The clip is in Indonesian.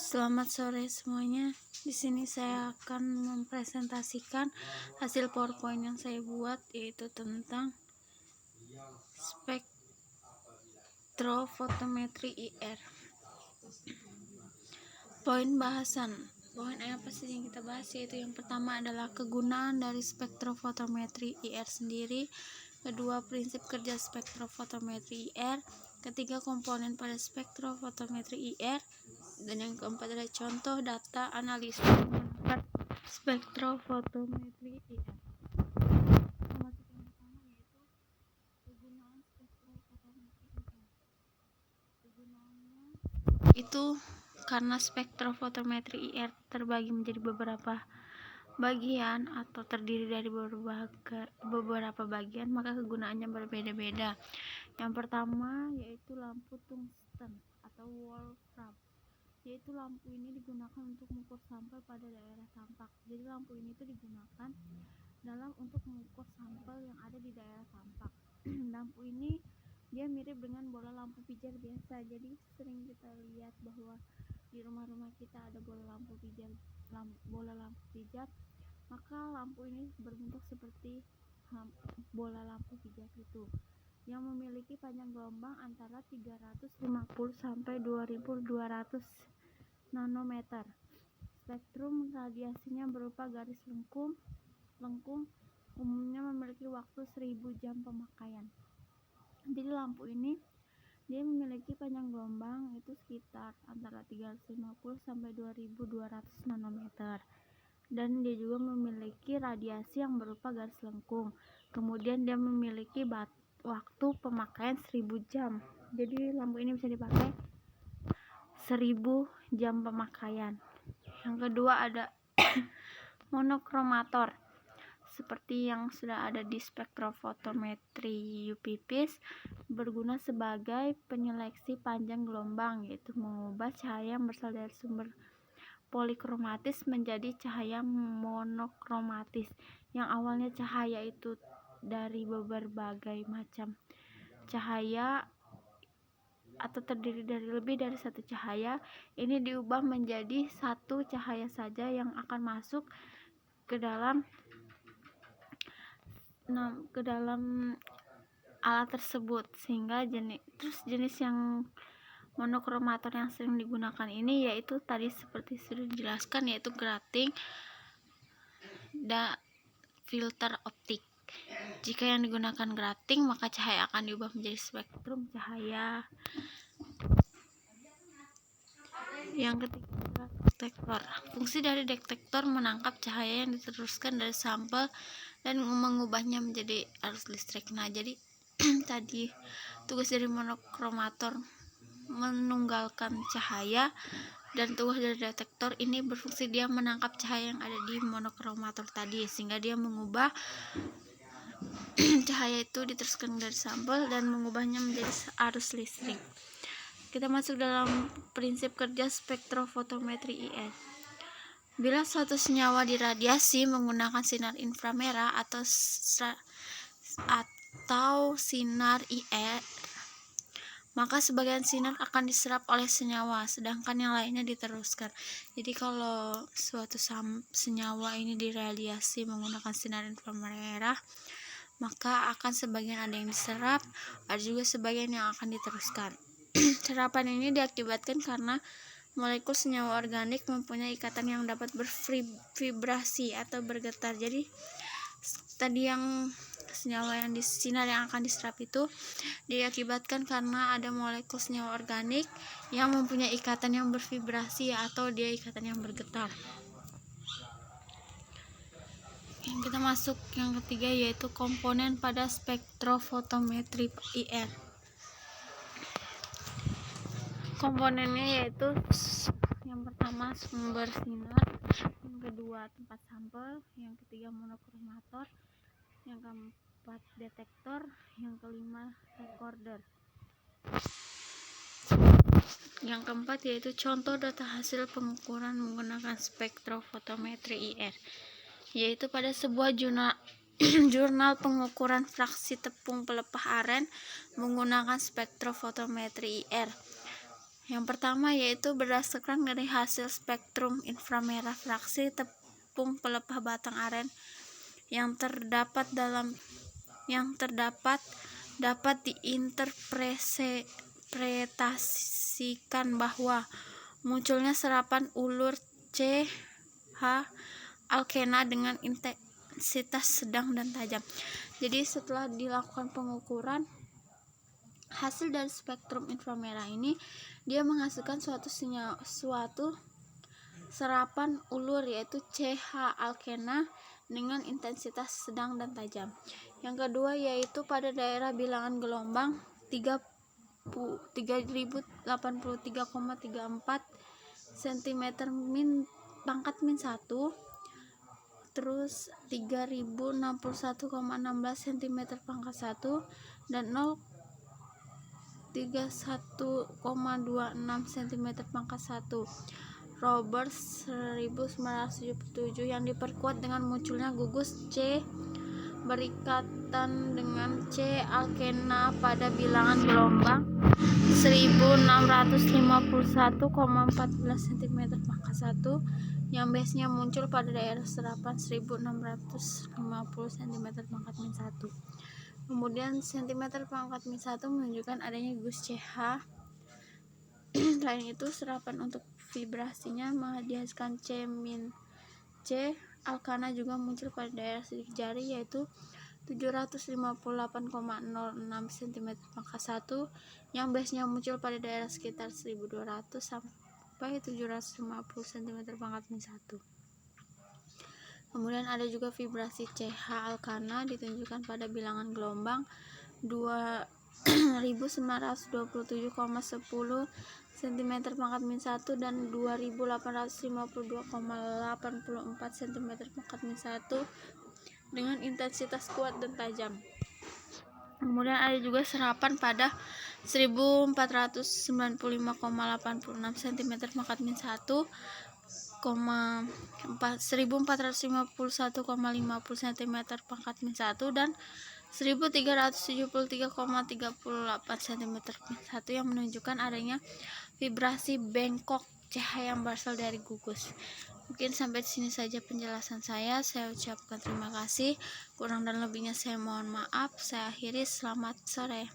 Selamat sore semuanya. Di sini saya akan mempresentasikan hasil PowerPoint yang saya buat, yaitu tentang spektrofotometri IR. Poin bahasan. Poin apa sih yang kita bahas, yaitu yang pertama adalah kegunaan dari spektrofotometri IR sendiri, kedua prinsip kerja spektrofotometri IR, ketiga komponen pada spektrofotometri IR, dan yang keempat adalah contoh data analisis menggunakan spektrofotometri IR. Termasuk yang pertama yaitu kegunaan spektrofotometri IR. Kegunaannya itu karena spektrofotometri IR terbagi menjadi beberapa bagian atau terdiri dari beberapa bagian, maka kegunaannya berbeda-beda. Yang pertama yaitu lampu tungsten atau wolfram, yaitu lampu ini digunakan untuk mengukur sampel pada daerah tampak. Jadi lampu ini tuh digunakan untuk mengukur sampel yang ada di daerah tampak. Lampu ini dia mirip dengan bola lampu pijar biasa. Jadi sering kita lihat bahwa di rumah-rumah kita ada bola lampu pijar, maka lampu ini berbentuk seperti bola lampu pijar itu, yang memiliki panjang gelombang antara 350 sampai 2200 nanometer. Spektrum radiasinya berupa garis lengkung, umumnya memiliki waktu 1000 jam pemakaian. Jadi lampu ini dia memiliki panjang gelombang itu sekitar antara 350 sampai 2200 nanometer, dan dia juga memiliki radiasi yang berupa garis lengkung. Kemudian dia memiliki waktu pemakaian 1000 jam. Jadi lampu ini bisa dipakai 1000 jam pemakaian. Yang kedua ada monokromator, seperti yang sudah ada di spektrofotometri UPPIS, berguna sebagai penyeleksi panjang gelombang, yaitu mengubah cahaya yang berasal dari sumber polikromatis menjadi cahaya monokromatis. Yang awalnya cahaya itu dari berbagai macam cahaya atau terdiri dari lebih dari satu cahaya, ini diubah menjadi satu cahaya saja yang akan masuk ke dalam alat tersebut, sehingga jenis yang monokromator yang sering digunakan ini yaitu tadi seperti sudah dijelaskan, yaitu grating dan filter optik. Jika yang digunakan grating, maka cahaya akan diubah menjadi spektrum cahaya. Yang ketiga adalah detektor. Fungsi dari detektor menangkap cahaya yang diteruskan dari sampel dan mengubahnya menjadi arus listrik. Nah, jadi tadi tugas dari monokromator menunggalkan cahaya, dan tugas dari detektor ini berfungsi dia menangkap cahaya yang ada di monokromator tadi, sehingga dia mengubah cahaya itu diteruskan dari sampel dan mengubahnya menjadi arus listrik. Kita masuk dalam prinsip kerja spektrofotometri IR. Bila suatu senyawa diradiasi menggunakan sinar inframerah atau sinar IR, maka sebagian sinar akan diserap oleh senyawa, sedangkan yang lainnya diteruskan. Jadi kalau suatu senyawa ini diradiasi menggunakan sinar inframerah, maka akan sebagian ada yang diserap, ada juga sebagian yang akan diteruskan. Serapan ini diakibatkan karena molekul senyawa organik mempunyai ikatan yang dapat bervibrasi atau bergetar. Jadi tadi yang senyawa yang sinar yang akan diserap itu diakibatkan karena ada molekul senyawa organik yang mempunyai ikatan yang bervibrasi atau dia ikatan yang bergetar. Yang kita masuk yang ketiga yaitu komponen pada spektrofotometri IR. Komponennya yaitu yang pertama sumber sinar, yang kedua tempat sampel, yang ketiga monokromator, yang keempat detektor, yang kelima recorder. Yang keempat yaitu contoh data hasil pengukuran menggunakan spektrofotometri IR, yaitu pada sebuah jurnal pengukuran fraksi tepung pelepah aren menggunakan spektrofotometri IR. Yang pertama yaitu berdasarkan dari hasil spektrum inframerah fraksi tepung pelepah batang aren yang terdapat dapat diinterpretasikan bahwa munculnya serapan ulur CH alkena dengan intensitas sedang dan tajam. Jadi setelah dilakukan pengukuran hasil dari spektrum inframerah ini, dia menghasilkan suatu serapan ulur yaitu CH alkena dengan intensitas sedang dan tajam. Yang kedua yaitu pada daerah bilangan gelombang 3083,34 cm pangkat min 1, terus 3061,16 cm pangkat 1 dan 031,26 cm pangkat 1. Roberts 1977 yang diperkuat dengan munculnya gugus C berikatan dengan C alkena pada bilangan gelombang 1651,14 cm pangkat 1 yang base-nya muncul pada daerah serapan 1650 cm pangkat min 1. Kemudian cm pangkat min 1 menunjukkan adanya gugus CH. Selain itu, serapan untuk vibrasinya menghasilkan C alkana juga muncul pada daerah sidik jari yaitu 758,06 cm pangkat 1 yang base-nya muncul pada daerah sekitar 1200 sampai 750 cm pangkat min 1. Kemudian ada juga vibrasi CH alkana ditunjukkan pada bilangan gelombang 2927,10 cm pangkat min 1 dan 2852,84 cm pangkat min 1 dengan intensitas kuat dan tajam. Kemudian ada juga serapan pada 1495,86 cm pangkat min 1, 1451,50 cm pangkat min 1 dan 1373,38 cm min 1 yang menunjukkan adanya vibrasi bengkok CH yang berasal dari gugus. Mungkin sampai di sini saja penjelasan saya. Saya ucapkan terima kasih. Kurang dan lebihnya saya mohon maaf. Saya akhiri. Selamat sore.